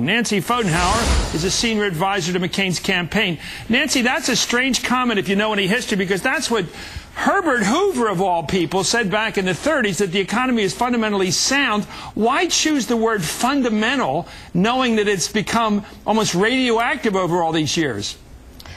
Nancy Pfotenhauer is a senior advisor to McCain's campaign. Nancy, that's a strange comment if you know any history, because that's what Herbert Hoover, of all people, said back in the 30s, that the economy is fundamentally sound. Why choose the word fundamental, knowing that it's become almost radioactive over all these years?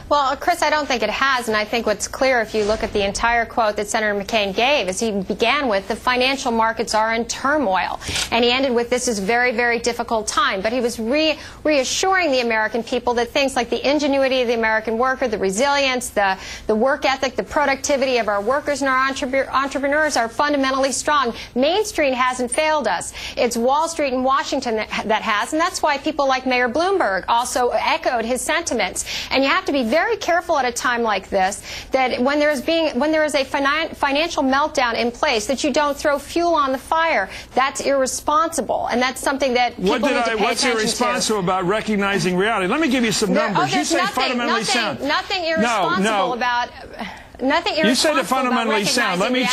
Well, Chris, I don't think it has, and I think what's clear if you look at the entire quote that Senator McCain gave is he began with, the financial markets are in turmoil, and he ended with, this is very, very difficult time. But he was reassuring the American people that things like the ingenuity of the American worker, the resilience, the work ethic, the productivity of our workers and our entrepreneurs are fundamentally strong. Main Street hasn't failed us. It's Wall Street and Washington that has, and that's why people like Mayor Bloomberg also echoed his sentiments. And you have to be very careful at a time like this that when there is a financial meltdown in place, that you don't throw fuel on the fire. That's irresponsible, and that's something that people need to pay attention to. What's irresponsible about recognizing reality? Let me give you some numbers. You say fundamentally sound. Nothing irresponsible about. Nothing irresponsible. You said the fundamentally sound. Let me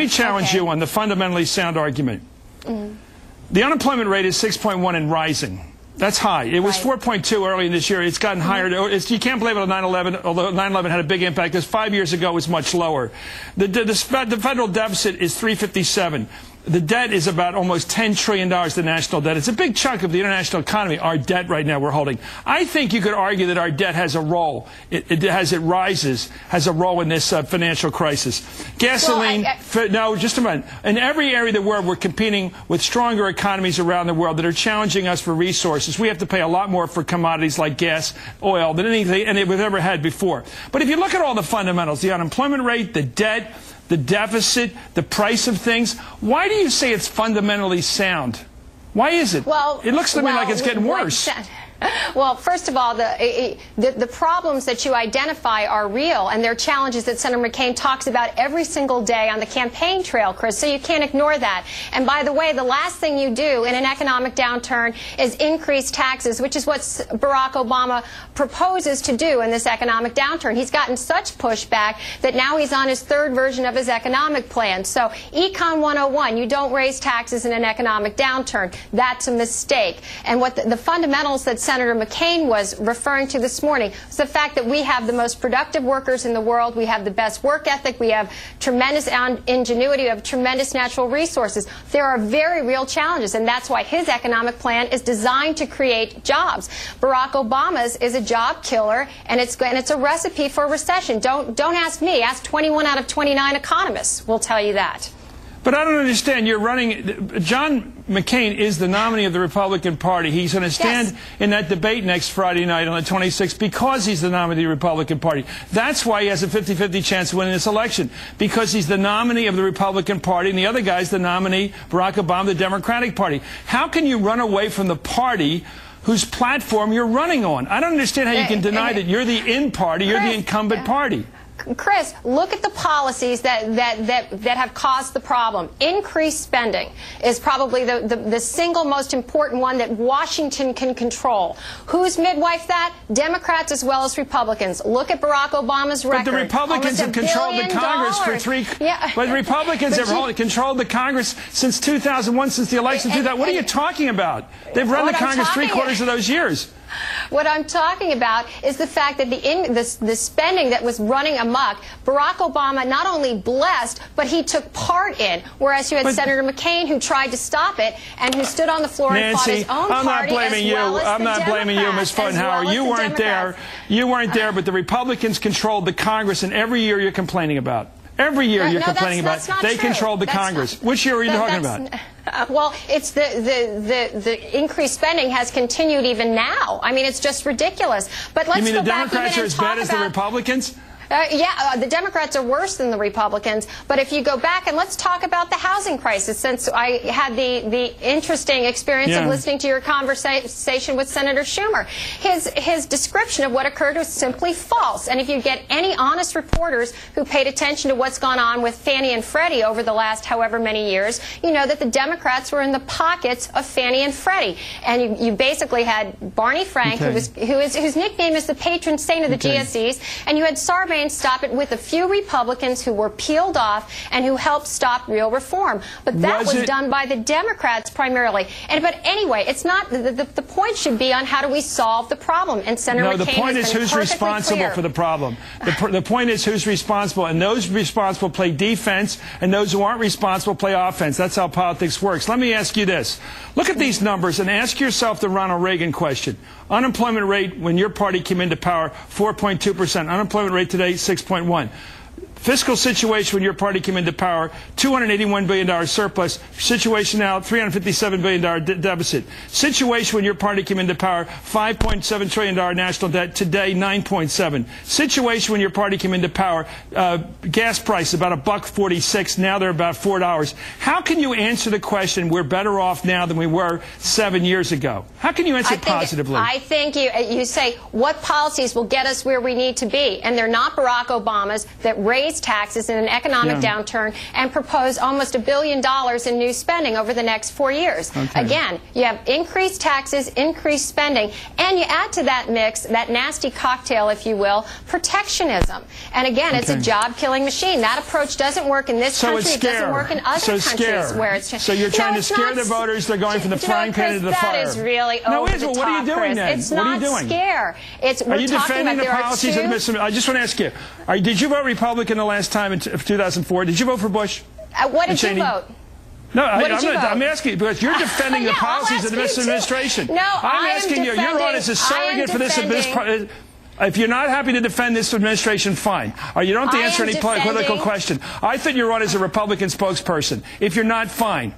challenge you on the fundamentally sound argument. The unemployment rate is 6.1 and rising. That's high. It was 4.2 early in this year. It's gotten higher. You can't blame it on 9/11, although 9/11 had a big impact, because 5 years ago it was much lower. The federal deficit is $357. The debt is about almost $10 trillion, the national debt. It's a big chunk of the international economy, our debt right now we're holding. I think you could argue that our debt has a role, as it rises, has a role in this financial crisis. Gasoline, no, just a minute. In every area of the world, we're competing with stronger economies around the world that are challenging us for resources. We have to pay a lot more for commodities like gas, oil, than anything we've ever had before. But if you look at all the fundamentals, the unemployment rate, the debt, the deficit, the price of things, why do you say it's fundamentally sound? Why is it? Well, it looks to me like it's getting worse. Well, first of all, the problems that you identify are real, and they're challenges that Senator McCain talks about every single day on the campaign trail, Chris, so you can't ignore that. And by the way, the last thing you do in an economic downturn is increase taxes, which is what Barack Obama proposes to do in this economic downturn. He's gotten such pushback that now he's on his third version of his economic plan. So Econ 101, you don't raise taxes in an economic downturn. That's a mistake. And what the fundamentals that Senator McCain was referring to this morning was the fact that we have the most productive workers in the world, we have the best work ethic, we have tremendous ingenuity, we have tremendous natural resources. There are very real challenges, and that's why his economic plan is designed to create jobs. Barack Obama's is a job killer, and it's a recipe for a recession. Don't ask me. Ask 21 out of 29 economists will tell you that. But I don't understand. You're running. John McCain is the nominee of the Republican Party. He's going to stand in that debate next Friday night on the 26th because he's the nominee of the Republican Party. That's why he has a 50-50 chance of winning this election, because he's the nominee of the Republican Party and the other guy's the nominee, Barack Obama, the Democratic Party. How can you run away from the party whose platform you're running on? I don't understand how you can deny that you're the in-party, you're the incumbent party. Chris, look at the policies that have caused the problem. Increased spending is probably the single most important one that Washington can control. Who's midwifed that? Democrats as well as Republicans. Look at Barack Obama's record. But the Republicans have controlled the Congress for But the Republicans have controlled the Congress since 2001, since the election of 2000. What are you talking about? They've run the Congress three-quarters of those years. What I'm talking about is the fact that the spending that was running amok, Barack Obama not only blessed, but he took part in, whereas you had Senator McCain who tried to stop it and who stood on the floor and fought his own party I'm not blaming you, Ms. Pfotenhauer. You weren't there. You weren't there, but the Republicans controlled the Congress, and every year you're complaining about. Every year you're complaining about. They controlled the Congress. Which year are you talking about? Well, it's the increased spending has continued even now. I mean, it's just ridiculous. But let's go back. You mean the Democrats are as bad as the Republicans? The Democrats are worse than the Republicans. But if you go back and let's talk about the housing crisis, since I had the interesting experience of listening to your conversation with Senator Schumer. His description of what occurred was simply false. And if you get any honest reporters who paid attention to what's gone on with Fannie and Freddie over the last however many years, you know that the Democrats were in the pockets of Fannie and Freddie. And you basically had Barney Frank, whose nickname is the patron saint of the GSEs, and you had Sarbanes campaign stop it with a few Republicans who were peeled off and who helped stop real reform. But that was done by the Democrats primarily. But anyway, it's not, the point should be on how do we solve the problem. And Senator McCain the point is who's responsible for the problem. The point is who's responsible, and those responsible play defense, and those who aren't responsible play offense. That's how politics works. Let me ask you this. Look at these numbers and ask yourself the Ronald Reagan question. Unemployment rate when your party came into power, 4.2%. Unemployment rate today, 6.1%. Fiscal situation when your party came into power, $281 billion surplus. Situation now, $357 billion deficit. Situation when your party came into power, $5.7 trillion national debt. Today, 9.7. Situation when your party came into power, gas prices about $1.46. Now they're about $4. How can you answer the question, we're better off now than we were 7 years ago? How can you answer it positively? I think you say, what policies will get us where we need to be? And they're not Barack Obama's that raised taxes in an economic downturn and propose almost $1 billion in new spending over the next 4 years. Again, you have increased taxes, increased spending, and you add to that mix, that nasty cocktail, if you will, protectionism. And again, it's a job-killing machine. That approach doesn't work in this country. It doesn't work in other countries where it's... So you're trying to scare the voters. They're going from the frying pan into the fire. That is really over the top, what are you doing then? It's not scare. Are you defending the policies of the Mr. I just want to ask you, did you vote Republican the last time in 2004? Did you vote for Bush? What did you vote? No, I'm asking you because you're defending the policies of this administration. No, I'm asking you. You're on as a surrogate for this. If you're not happy to defend this administration, fine. Or you don't have to answer any political question. I thought you were on as a Republican spokesperson. If you're not, fine.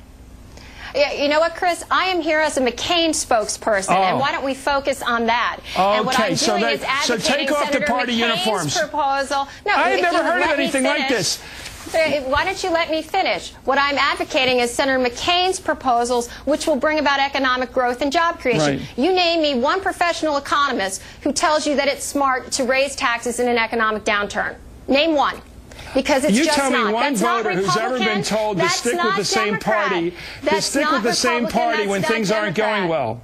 You know what, Chris? I am here as a McCain spokesperson, and why don't we focus on that? And what I'm doing is advocating take off Senator the party McCain's uniforms. Proposal. No, I have never heard of anything like this. Why don't you let me finish? What I'm advocating is Senator McCain's proposals, which will bring about economic growth and job creation. You name me one professional economist who tells you that it's smart to raise taxes in an economic downturn. Name one. Because it's just not. You tell me one voter who's ever been told to stick with the same party, when things aren't going well.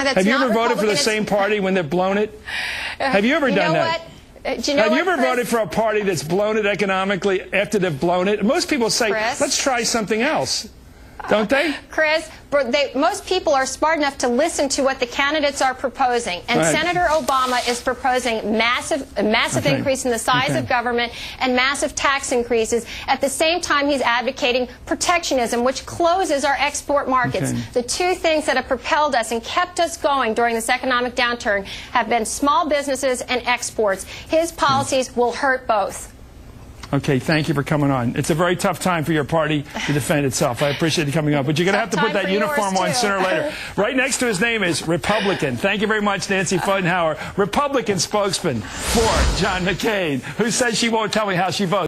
Have you ever voted for the same party when they've blown it? Have you ever done that? Have you ever voted for a party that's blown it economically after they've blown it? Most people say, let's try something else. Don't they? Chris, most people are smart enough to listen to what the candidates are proposing. And Senator Obama is proposing a massive increase in the size of government and massive tax increases. At the same time, he's advocating protectionism, which closes our export markets. The two things that have propelled us and kept us going during this economic downturn have been small businesses and exports. His policies will hurt both. Okay, thank you for coming on. It's a very tough time for your party to defend itself. I appreciate you coming up. But you're going to have to put that uniform on sooner or later. Right next to his name is Republican. Thank you very much, Nancy Pfotenhauer, Republican spokesman for John McCain, who says she won't tell me how she votes.